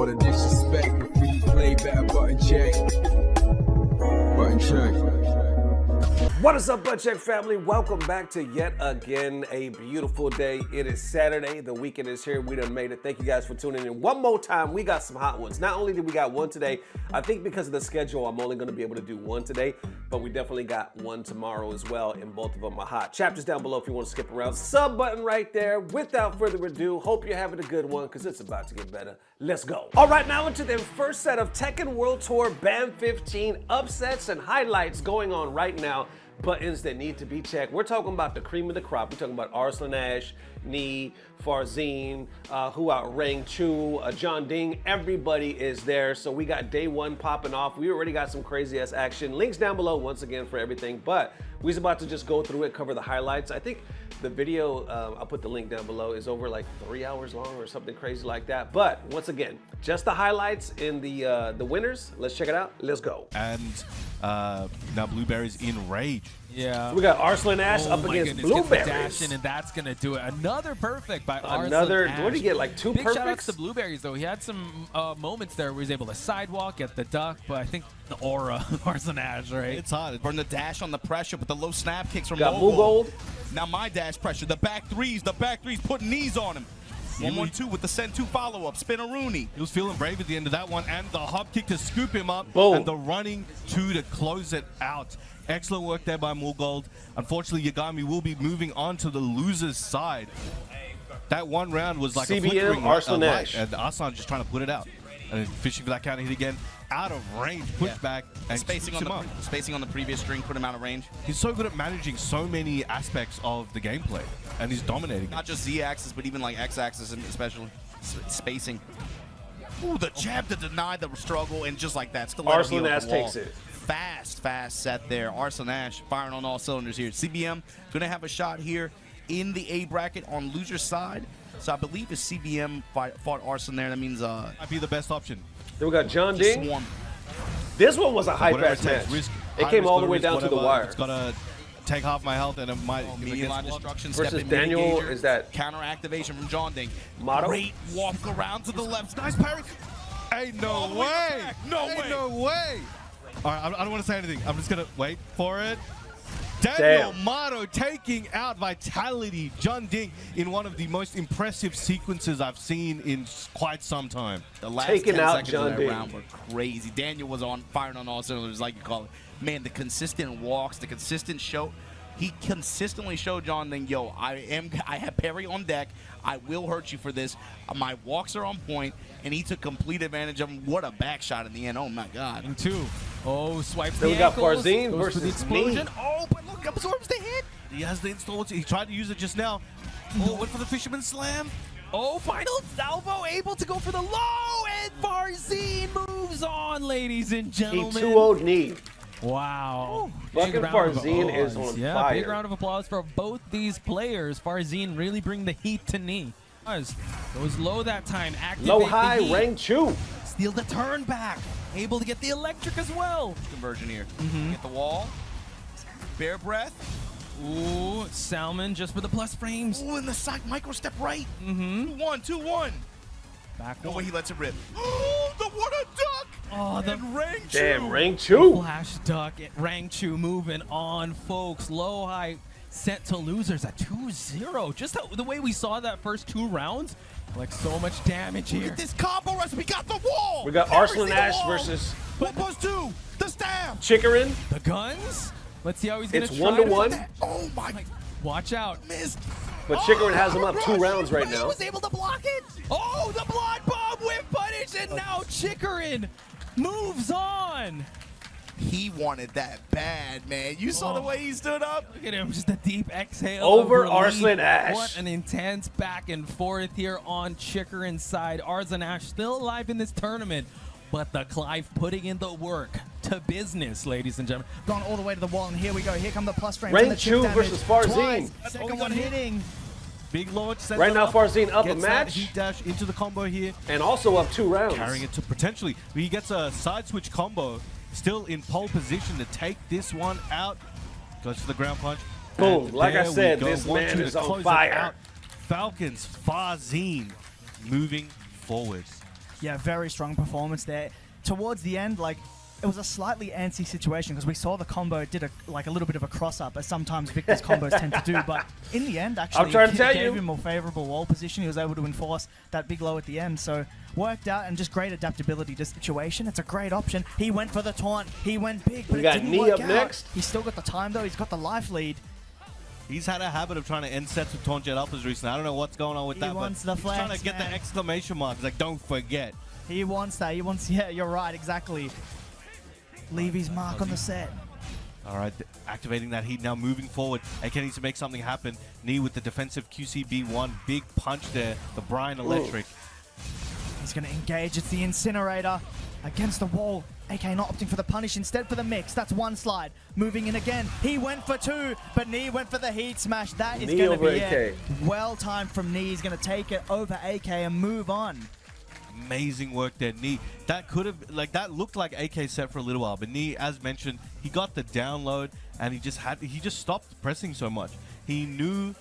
All the disrespect, the free play, better button check. Button check. What is up, Butt Check family? Welcome back to yet again a beautiful day. It is Saturday. The weekend is here. We done made it. Thank you guys for tuning in. One more time, we got some hot ones. Not only did we got one today, I think because of the schedule, I'm only going to be able to do one today, but we definitely got one tomorrow as well, and both of them are hot. Chapters down below if you want to skip around. Sub button right there. Without further ado, hope you're having a good one because it's about to get better. Let's go. All right, now into the first set of Tekken World Tour BAM 15 upsets and highlights going on right now. Buttons that need to be checked. We're talking about the cream of the crop. We're talking about Arslan Ash, Ni, Farzin, who out Rang Chu, John Ding. Everybody is there. So we got day one popping off. We already got some crazy ass action. Links down below once again for everything. But we're about to just go through it, cover the highlights. I think the video, I'll put the link down below, is over like 3 hours long or something crazy like that. But once again, just the highlights in the winners. Let's check it out. Let's go. And now Blueberry's in rage. Yeah. We got Arslan Ash up against Blueberries. Dash in, and that's going to do it. Another perfect by Arslan Another, Ash. what did he get, like two Big perfects? shout outs to Blueberries, though. He had some moments there where he was able to sidewalk, get the duck, but I think the aura of Arslan Ash, right? It's hard. Burn the dash on the pressure, but the low snap kicks from Got Mogul. Gold. Now my dash pressure, the back threes putting knees on him. 1-1-2 with the send 2 follow-up, Spinaroonie. He was feeling brave at the end of that one, and the hop kick to scoop him up, Boom. and the running two to close it out. Excellent work there by Mulgold. Unfortunately, Yagami will be moving on to the loser's side. That one round was like CBM, a flickering Arslan light, Ash. and Arslan just trying to put it out. And then fishing for that counter hit again. Out of range, pushback, and Spacing on the previous string put him out of range. He's so good at managing so many aspects of the gameplay, and he's dominating. Not just Z-axis, but even like X-axis, especially spacing. Ooh, the jab to deny the struggle, and just like that, still Arslan Ash takes it. Fast set there. Arslan Ash firing on all cylinders here. CBM gonna have a shot here in the A bracket on loser's side. So I believe if CBM fought Arslan there, that means Might be the best option. Then we got John Ding. Swarm. This one was a Whatever high-fast it takes, match. risk, It high came risk, all the low way risk, down to the whatever. wire. It's gotta take half my health, and it might. if it Medium gets line lost- destruction. Versus step in Daniel, mid-engager. is that counter activation from John Ding. Motto? Great walk around to the left. Nice parry. Ain't All no the way way. back. No Ain't way. no way. All right, I don't want to say anything. I'm just gonna wait for it. Daniel Motto taking out Vitality John Ding in one of the most impressive sequences I've seen in quite some time. The last Taking 10 out seconds John of that Ding. round were crazy. Daniel was firing on all cylinders, like you call it. Man, the consistent walks, the consistent show. He consistently showed John Ding, yo, I have parry on deck. I will hurt you for this. My walks are on point, and he took complete advantage of him. What a back shot in the end. Oh my God. And two. Oh, swipes Then the we got ankles, Farzin goes for the versus explosion. Ni. Oh, but look, absorbs the hit. He has the install. He tried to use it just now. Oh, went for the Fisherman Slam. Oh, final salvo, able to go for the low, and Farzin moves on, ladies and He gentlemen. 2-0'd Ni. Wow. Fucking Big round of Farzin is applause. on yeah, fire. big round of applause for both these players. Farzin really bring the heat to Ni. Goes low that time, activate Low the high, heat. Rang Chu. Steal the turn back. Able to get the electric as well. Conversion here. Get the wall. Bear breath. Ooh, Salmon just for the plus frames. Ooh, in the side micro step right. 2-1, 2-1. Back No wall. way he lets it rip. Oh, the what a duck! Oh, the And Rang Chu. Damn, Rang Chu. flash duck. Rang Chu moving on, folks. Low high set to losers at 2-0. Just the way we saw that first 2 rounds, like so much damage Look here. at this combo rush. We got the wall. We got Everything Arslan Ash wall. versus 1+2. The stab. Chikarin. The guns. Let's see how he's gonna It's try 1-1. to- Oh my. Watch out. Missed. But Chikarin has him up 2 rounds right He now. was able to block it. Oh, the blood bomb with punish, and now Chikarin moves on. He wanted that bad, man. You saw the way he stood up? Look at him, just a deep exhale. Over of relief. Arslan Ash. What an intense back and forth here on Chikarin's side. Arslan Ash still alive in this tournament, but the Clive putting in the work to business, ladies and gentlemen. Gone all the way to the wall, and here we go. Here come the plus frames. Rang and the chip Chu damage. versus Farzin. Twice. Oh, Second he one got hit. hitting. Big launch. sends Right it now, up, Farzin up a gets that match. heat dash into the combo here, And also up 2 rounds. carrying it to potentially. He gets a side switch combo. Still in pole position to take this one out. Goes for the ground punch. Boom. And Like I there we said, go. this 1-2 man to is on close it fire. out. Falcons, Farzin moving forward. Yeah, very strong performance there. Towards the end, like, it was a slightly antsy situation because we saw the combo did a little bit of a cross-up, as sometimes Victor's combos tend to do. But in the end, actually, it gave him a favorable wall position. He was able to enforce that big low at the end. So worked out, and just great adaptability to situation. It's a great option. He went for the taunt. He went big, but We it got didn't knee work up out. next. He's still got the time, though. He's got the life lead. He's had a habit of trying to end sets with taunt jet uppers recently. I don't know what's going on with that, but wants the he's trying flex, to get man. the exclamation mark. He's like, don't forget. He wants that. He wants, yeah, you're right, exactly. Leave his mark on the set. All right, activating that heat now, moving forward. AK needs to make something happen. Knee with the defensive QCB1. Big punch there. The Brian Electric. He's going to engage. It's the Incinerator against the wall. AK not opting for the punish, instead for the mix. That's one slide. Moving in again. He went for two, but Knee went for the heat smash. That is Knee going to over be AK. it. Well timed from Knee. He's going to take it over AK and move on. Amazing work there, Knee. That could have, like, that looked like AK set for a little while, but Knee, as mentioned, he got the download and he just stopped pressing so much. He knew,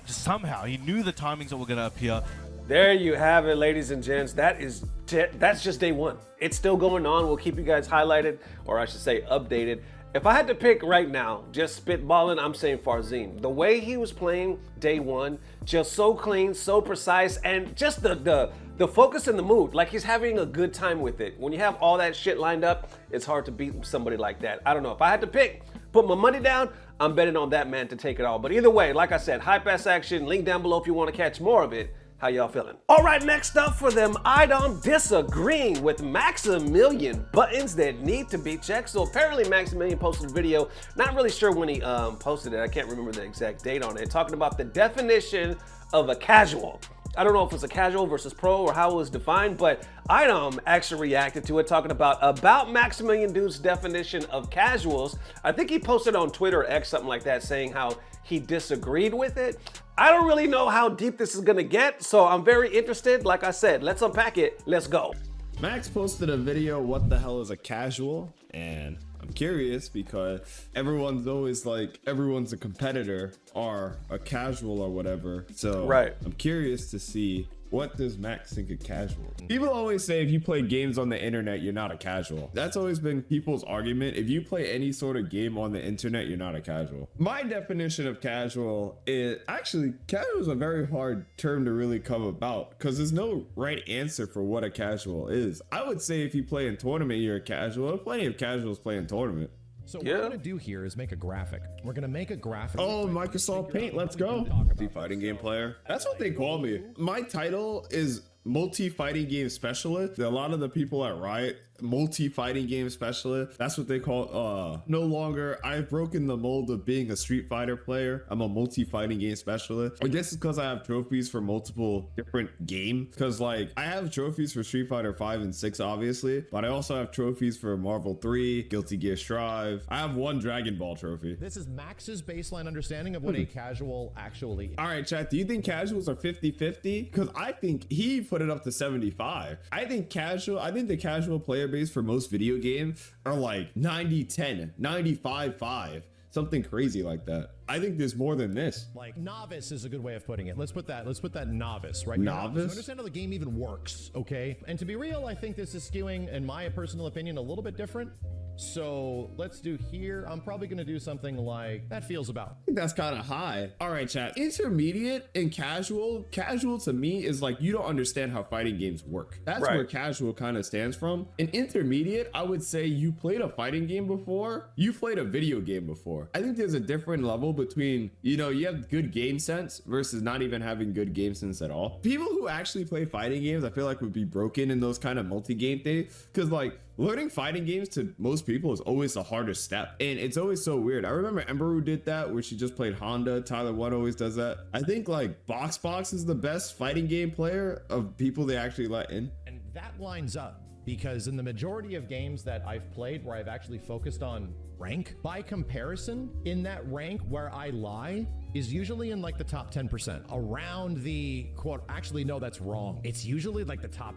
somehow, he knew the timings that were going to appear. There you have it, ladies and gents. That's just day one. It's still going on. We'll keep you guys highlighted, or I should say updated. If I had to pick right now, just spitballing, I'm saying Farzin. The way he was playing day one, just so clean, so precise, and just the focus and the mood. Like, he's having a good time with it. When you have all that shit lined up, it's hard to beat somebody like that. I don't know. If I had to pick, put my money down, I'm betting on that man to take it all. But either way, like I said, hype-ass action. Link down below if you want to catch more of it. How y'all feeling? All right, next up for them, Idom disagreeing with Maximilian buttons that need to be checked. So apparently Maximilian posted a video, not really sure when he posted it. I can't remember the exact date on it, talking about the definition of a casual. I don't know if it's a casual versus pro or how it was defined, but Idom actually reacted to it, talking about Maximilian Dood's definition of casuals. I think he posted on Twitter or X, something like that, saying how he disagreed with it. I don't really know how deep this is gonna get, so I'm very interested. Like I said, let's unpack it. Let's go. Max posted a video, what the hell is a casual? And I'm curious because everyone's always like, everyone's a competitor or a casual or whatever. So right. I'm curious to see, what does Max think of casual? People always say if you play games on the internet, you're not a casual. That's always been people's argument. If you play any sort of game on the internet, you're not a casual. My definition of casual is, actually, casual is a very hard term to really come about because there's no right answer for what a casual is. I would say if you play in tournament, you're a casual. There's plenty of casuals playing tournament. So what we're going to do here is make a graphic. We're going to make a graphic. Oh, Microsoft Paint, let's go. Multi-fighting game player. That's what they call me. My title is multi-fighting game specialist. A lot of the people at Riot, multi-fighting game specialist, that's what they call. No longer, I've broken the mold of being a Street Fighter player. I'm a multi-fighting game specialist. I guess it's because I have trophies for multiple different games, because like I have trophies for Street Fighter 5 and 6 obviously, but I also have trophies for Marvel 3, Guilty Gear Strive. I have one Dragon Ball trophy. This is Max's baseline understanding of what a casual actually is. All right, chat, do you think casuals are 50-50? Because I think he put it up to 75. I think the casual player base for most video games are like 90-10, 95-5, something crazy like that. I think there's more than this. Like novice is a good way of putting it. Let's put that novice right. Novice? So understand how the game even works, okay? And to be real, I think this is skewing, in my personal opinion, a little bit different. So let's do here. I'm probably going to do something like that feels about. I think that's kind of high. All right, chat. Intermediate and casual. Casual to me is like you don't understand how fighting games work. That's right. Where casual kind of stands from. And intermediate, I would say you played a fighting game before. You played a video game before. I think there's a different level between, you know, you have good game sense versus not even having good game sense at all. People who actually play fighting games, I feel like would be broken in those kind of multi-game things, because like learning fighting games to most people is always the hardest step, and it's always so weird. I remember Emberu did that, where she just played Honda. Tyler One always does that. I think like Box is the best fighting game player of people they actually let in. And that lines up because in the majority of games that I've played where I've actually focused on rank, by comparison, in that rank where I lie is usually in like the top 10%, around the quote, actually no, that's wrong. It's usually like the top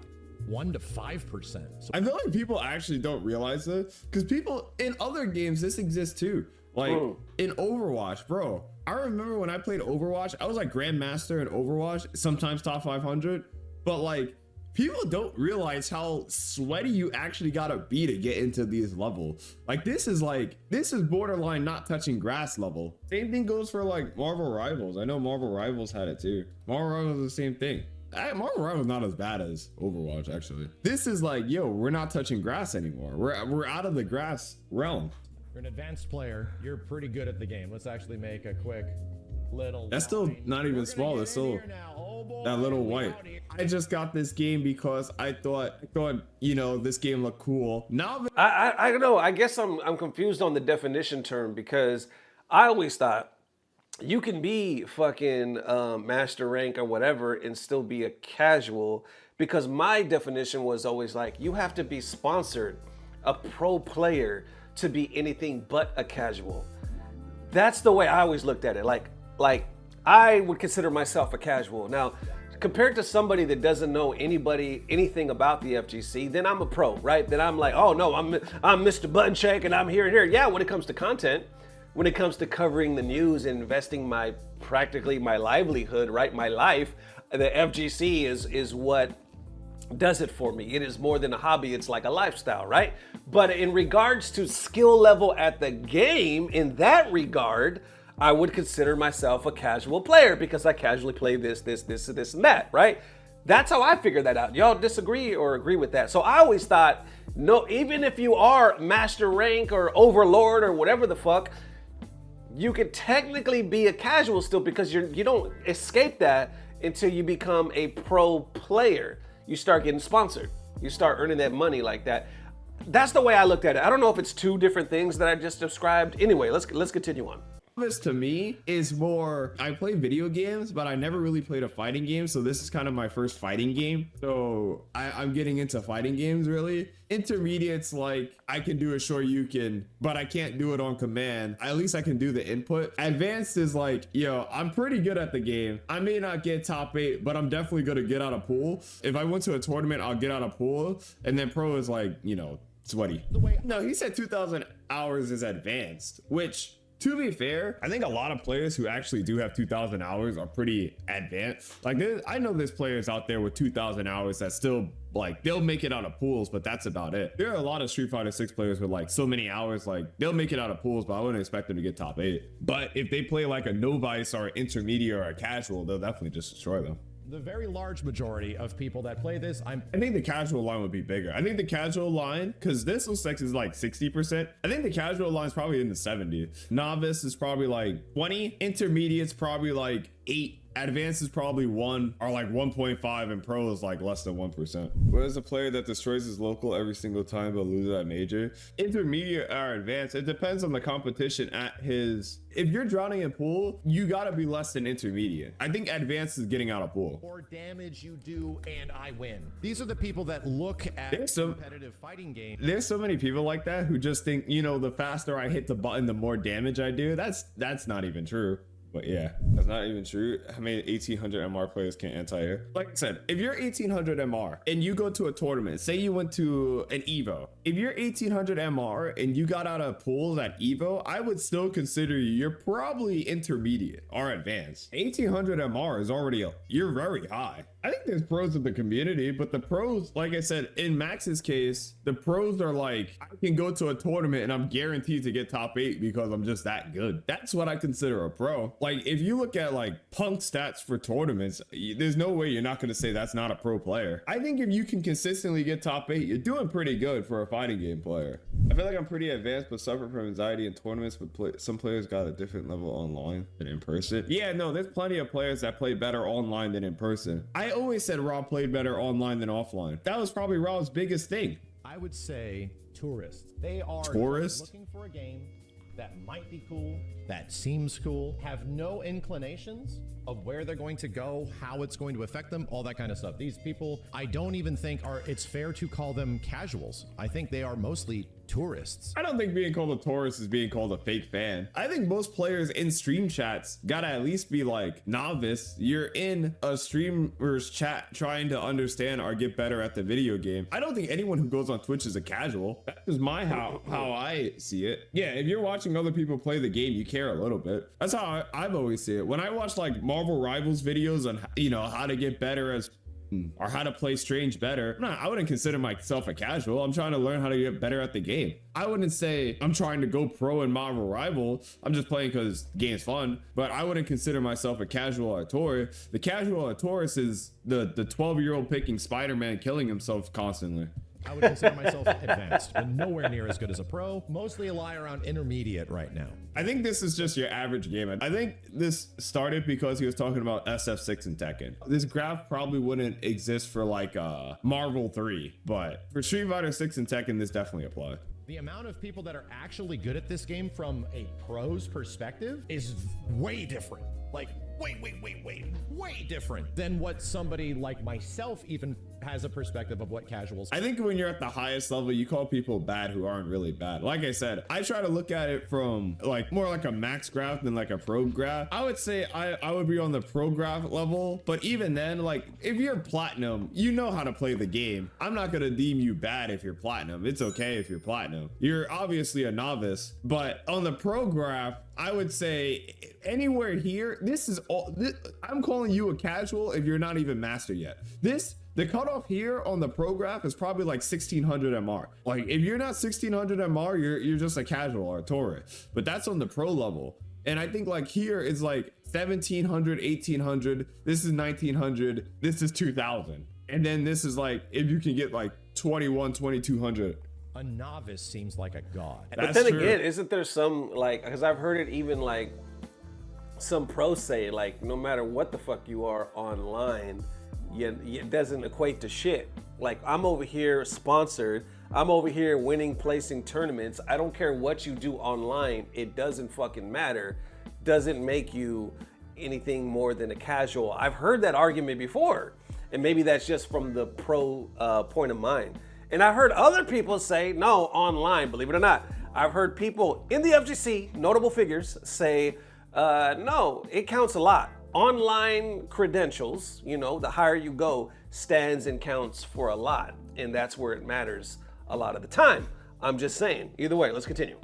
1 to 5%. So I feel like people actually don't realize this, because people in other games, this exists too. Like in Overwatch, bro. I remember when I played Overwatch, I was like Grandmaster in Overwatch, sometimes top 500, but like People don't realize how sweaty you actually gotta be to get into these levels. Like this is borderline not touching grass level. Same thing goes for like Marvel Rivals. I know Marvel Rivals had it too. Marvel Rivals is the same thing. Marvel Rivals not as bad as Overwatch actually. This is like, yo, we're not touching grass anymore. We're out of the grass realm. You're an advanced player. You're pretty good at the game. Let's actually make a quick little. That's still not even small. That's still that little white. I just got this game because I thought you know, this game looked cool. Now I don't know. I guess I'm confused on the definition term, because I always thought you can be fucking master rank or whatever and still be a casual, because my definition was always like, you have to be sponsored, a pro player, to be anything but a casual. That's the way I always looked at it. Like I would consider myself a casual. Now, compared to somebody that doesn't know anything about the FGC, then I'm a pro, right? Then I'm like, oh no, I'm Mr. Button Check and I'm here and here. Yeah, when it comes to content, when it comes to covering the news and investing practically my livelihood, right? My life, the FGC is what does it for me. It is more than a hobby, it's like a lifestyle, right? But in regards to skill level at the game, in that regard, I would consider myself a casual player because I casually play this, and that, right? That's how I figured that out. Y'all disagree or agree with that? So I always thought, no, even if you are master rank or overlord or whatever the fuck, you could technically be a casual still, because you don't escape that until you become a pro player. You start getting sponsored. You start earning that money like that. That's the way I looked at it. I don't know if it's two different things that I just described. Anyway, let's continue on. This to me is more, I play video games, but I never really played a fighting game. So this is kind of my first fighting game. So I'm getting into fighting games really. Intermediate's like, I can do a Shoryuken, but I can't do it on command. At least I can do the input. Advanced is like, yo, I'm pretty good at the game. I may not get top 8, but I'm definitely gonna get out of pool. If I went to a tournament, I'll get out of pool. And then pro is like, you know, sweaty. No, he said 2,000 hours is advanced, which, to be fair, I think a lot of players who actually do have 2,000 hours are pretty advanced. Like, I know there's players out there with 2,000 hours that still, like, they'll make it out of pools, but that's about it. There are a lot of Street Fighter 6 players with like so many hours, like they'll make it out of pools, but I wouldn't expect them to get top 8. But if they play like a novice or an intermediate or a casual, they'll definitely just destroy them. The very large majority of people that play this, I think the casual line would be bigger. I think the casual line, because this sex is like 60%. I think the casual line is probably in the 70s. Novice is probably like 20. Intermediate's probably like 8. Advanced is probably 1 or like 1.5, and pro is like less than 1%. What is a player that destroys his local every single time but loses at major? Intermediate or advanced, it depends on the competition at his. If you're drowning in pool, you gotta be less than intermediate. I think advanced is getting out of pool. More damage you do and I win. These are the people that look at competitive fighting games. There's so many people like that who just think, you know, the faster I hit the button, the more damage I do. That's not even true. But yeah, that's not even true. How many 1800 MR players can anti-air? Like I said, if you're 1800 MR and you go to a tournament, say you went to an Evo, if you're 1800 MR and you got out of pools at Evo, I would still consider you're probably intermediate or advanced. 1800 MR is already, you're very high. I think there's pros in the community, but the pros, like I said, in Max's case, the pros are like, I can go to a tournament and I'm guaranteed to get top 8 because I'm just that good. That's what I consider a pro. Like, if you look at like punk stats for tournaments, there's no way you're not going to say that's not a pro player. I think if you can consistently get top 8, you're doing pretty good for a fighting game player. I feel like I'm pretty advanced, but suffer from anxiety in tournaments, but some players got a different level online than in person. Yeah, no, there's plenty of players that play better online than in person. I always said Rob played better online than offline. That was probably Rob's biggest thing. I would say tourists. They are looking for a game that might be cool, that seems cool, have no inclinations of where they're going to go, how it's going to affect them, all that kind of stuff. These people, I don't even think it's fair to call them casuals. I think they are mostly tourists. I don't think being called a tourist is being called a fake fan. I think most players in stream chats gotta at least be like novice. You're in a streamer's chat trying to understand or get better at the video game. I don't think anyone who goes on Twitch is a casual. That's just how I see it. Yeah, if you're watching other people play the game, you care a little bit. That's how I've always seen it. When I watch like Marvel Rivals videos on, you know, how to get better as or how to play Strange better. I wouldn't consider myself a casual. I'm trying to learn how to get better at the game. I wouldn't say I'm trying to go pro in Marvel Rival. I'm just playing because the game's fun, but I wouldn't consider myself a casual Artorias. The casual Artorias is the 12-year-old picking Spider-Man, killing himself constantly. I would consider myself advanced, but nowhere near as good as a pro. Mostly lie around intermediate right now. I think this is just your average gamer. I think this started because he was talking about SF6 and Tekken. This graph probably wouldn't exist for like Marvel 3, but for Street Fighter 6 and Tekken, this definitely applies. The amount of people that are actually good at this game from a pro's perspective is way different. Like, way different than what somebody like myself even has a perspective of what casuals. I think when you're at the highest level, you call people bad who aren't really bad. Like I said, I try to look at it from like more like a max graph than like a pro graph. I would say I would be on the pro graph level, but even then, like if you're platinum, you know how to play the game. I'm not gonna deem you bad if you're platinum. It's okay if you're platinum. You're obviously a novice, but on the pro graph, I would say anywhere here, this is all, I'm calling you a casual if you're not even master yet. The cutoff here on the pro graph is probably like 1600 MR. Like if you're not 1600 MR, you're just a casual or a Taurus, but that's on the pro level. And I think like here is like 1700, 1800, this is 1900, this is 2000. And then this is like, if you can get like 21, 2200. A novice seems like a god. But then again, isn't there some like, because I've heard it even like some pros say like, no matter what the fuck you are online, it doesn't equate to shit. Like I'm over here sponsored, I'm over here winning, placing tournaments. I don't care what you do online, it doesn't fucking matter. Doesn't make you anything more than a casual. I've heard that argument before, and maybe that's just from the pro point of mind. And I heard other people say, no, online, believe it or not. I've heard people in the FGC, notable figures, say, no, it counts a lot. Online credentials, you know, the higher you go, stands and counts for a lot. And that's where it matters a lot of the time. I'm just saying. Either way, let's continue.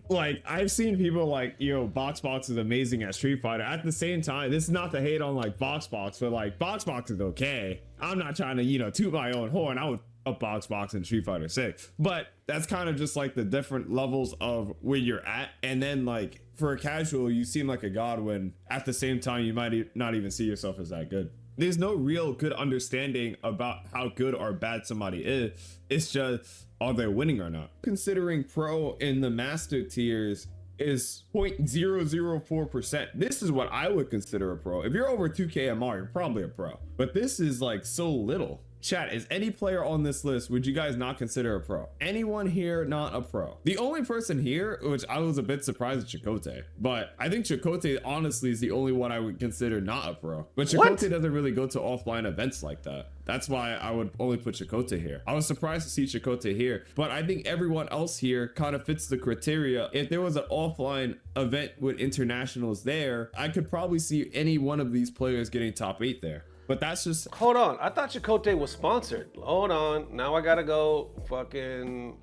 Like I've seen people like, you know, Box is amazing at Street Fighter. At the same time, this is not to hate on like Box, but like Box is okay. I'm not trying to, you know, toot my own horn. I would up Box in Street Fighter 6, but that's kind of just like the different levels of where you're at. And then like for a casual, you seem like a god when at the same time you might not even see yourself as that good. There's no real good understanding about how good or bad somebody is. It's just, are they winning or not? Considering pro in the master tiers is 0.004%. This is what I would consider a pro. If you're over 2K MR, you're probably a pro, but this is like so little. Chat, is any player on this list would you guys not consider a pro? Anyone here not a pro? The only person here, which I was a bit surprised at Chakotay, but I think Chakotay honestly is the only one I would consider not a pro. But Chakotay doesn't really go to offline events like that. That's why I would only put Chakotay here. I was surprised to see Chakotay here, but I think everyone else here kind of fits the criteria. If there was an offline event with internationals there, I could probably see any one of these players getting top 8 there. But that's just... Hold on, I thought Chakotay was sponsored. Hold on, now I gotta go fucking...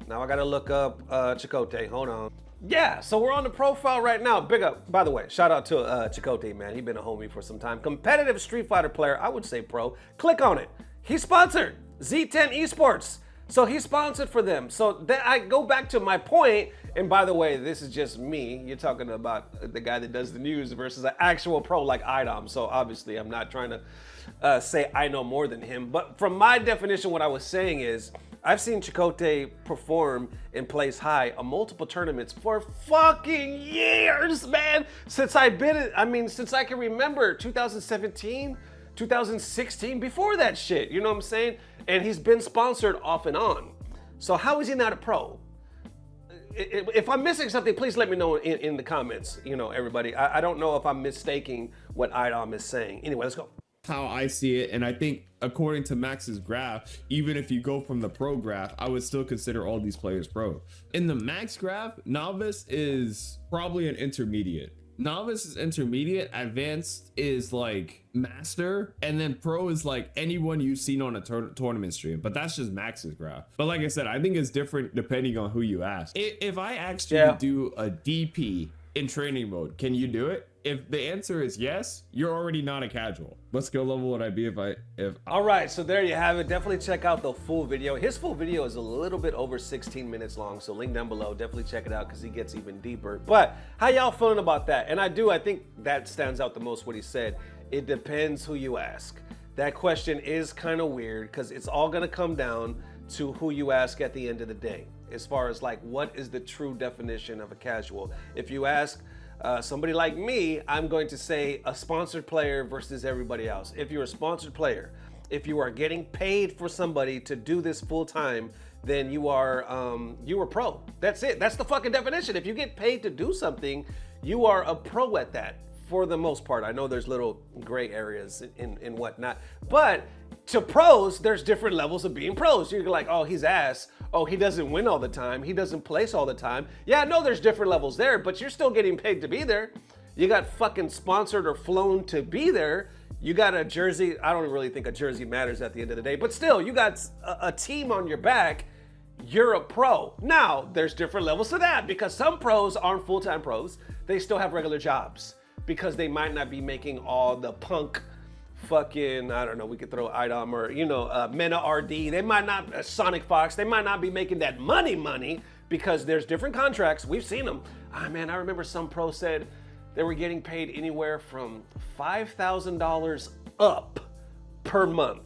Now I gotta look up Chakotay, hold on. Yeah, so we're on the profile right now. Big up, by the way, shout out to Chakotay, man. He's been a homie for some time. Competitive Street Fighter player, I would say pro. Click on it. He's sponsored. Z10 Esports. So he's sponsored for them. So then I go back to my point, and by the way, this is just me. You're talking about the guy that does the news versus an actual pro like Idom. So obviously I'm not trying to say I know more than him. But from my definition, what I was saying is, I've seen Chakotay perform and place high on multiple tournaments for fucking years, man. Since I've been, since I can remember 2017, 2016, before that shit, you know what I'm saying? And he's been sponsored off and on. So how is he not a pro? If I'm missing something, please let me know in the comments, you know, everybody. I don't know if I'm mistaking what Idom is saying. Anyway, let's go. How I see it, and I think according to Max's graph, even if you go from the pro graph, I would still consider all these players pro. In the max graph, novice is probably an intermediate. Novice is intermediate, advanced is like master, and then pro is like anyone you've seen on a tournament stream. But that's just Max's graph. But like I said, I think it's different depending on who you ask. If I asked you to do a DP in training mode, can you do it? if the answer is yes, you're already not a casual. What skill level would I be if All right, so there you have it. Definitely check out the full video. His full video is a little bit over 16 minutes long, so link down below. Definitely check it out because he gets even deeper. But how y'all feeling about that? And I think that stands out the most what he said. It depends who you ask. That question is kind of weird because it's all gonna come down to who you ask at the end of the day. As far as like, what is the true definition of a casual? If you ask somebody like me, I'm going to say a sponsored player versus everybody else. If you're a sponsored player, if you are getting paid for somebody to do this full time, then you are a pro. That's it. That's the fucking definition. If you get paid to do something, you are a pro at that for the most part. I know there's little gray areas and whatnot, but to pros, there's different levels of being pros. You're like, oh, he's ass. Oh, he doesn't win all the time. He doesn't place all the time. Yeah, no, there's different levels there, but you're still getting paid to be there. You got fucking sponsored or flown to be there. You got a jersey. I don't really think a jersey matters at the end of the day, but still, you got a team on your back. You're a pro. Now, there's different levels to that because some pros aren't full-time pros. They still have regular jobs because they might not be making all the punk fucking, I don't know, we could throw Idom or, Mena RD. They might not, Sonic Fox, they might not be making that money because there's different contracts. We've seen them. Man, I remember some pro said they were getting paid anywhere from $5,000 up per month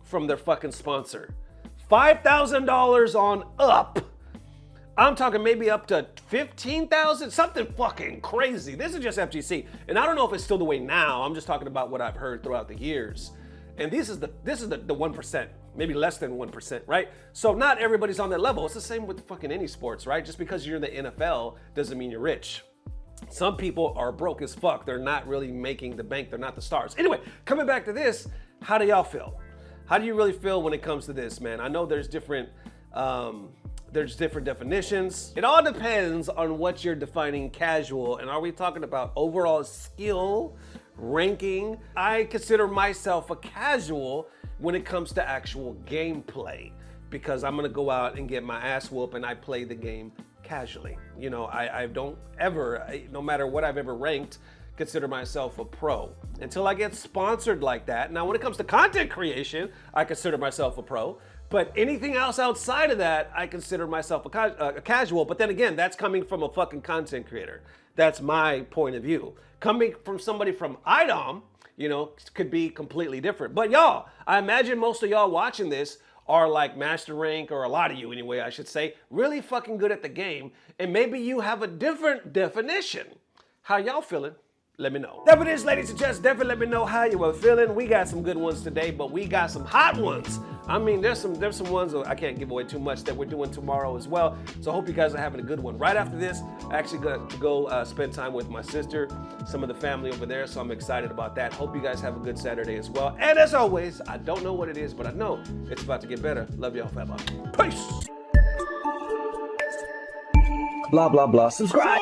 from their fucking sponsor. $5,000 on up. I'm talking maybe up to 15,000, something fucking crazy. This is just FGC, and I don't know if it's still the way now. I'm just talking about what I've heard throughout the years. And this is the 1%, maybe less than 1%, right? So not everybody's on that level. It's the same with fucking any sports, right? Just because you're in the NFL doesn't mean you're rich. Some people are broke as fuck. They're not really making the bank. They're not the stars. Anyway, coming back to this, how do y'all feel? How do you really feel when it comes to this, man? I know there's different definitions. It all depends on what you're defining casual, and are we talking about overall skill, ranking? I consider myself a casual when it comes to actual gameplay because I'm gonna go out and get my ass whooped and I play the game casually. I don't ever, no matter what I've ever ranked, consider myself a pro until I get sponsored like that. Now, when it comes to content creation, I consider myself a pro. But anything else outside of that, I consider myself a casual. But then again, that's coming from a fucking content creator. That's my point of view. Coming from somebody from Idom, could be completely different. But y'all, I imagine most of y'all watching this are like master rank, or a lot of you anyway, I should say, really fucking good at the game. And maybe you have a different definition. How y'all feeling? Let me know. That it is, ladies and gents. Definitely let me know how you were feeling. We got some good ones today, but we got some hot ones. I mean, there's some ones that I can't give away too much that we're doing tomorrow as well. So I hope you guys are having a good one. Right after this, I actually got to go spend time with my sister, some of the family over there. So I'm excited about that. Hope you guys have a good Saturday as well. And as always, I don't know what it is, but I know it's about to get better. Love y'all, fat. Peace. Blah, blah, blah. Subscribe.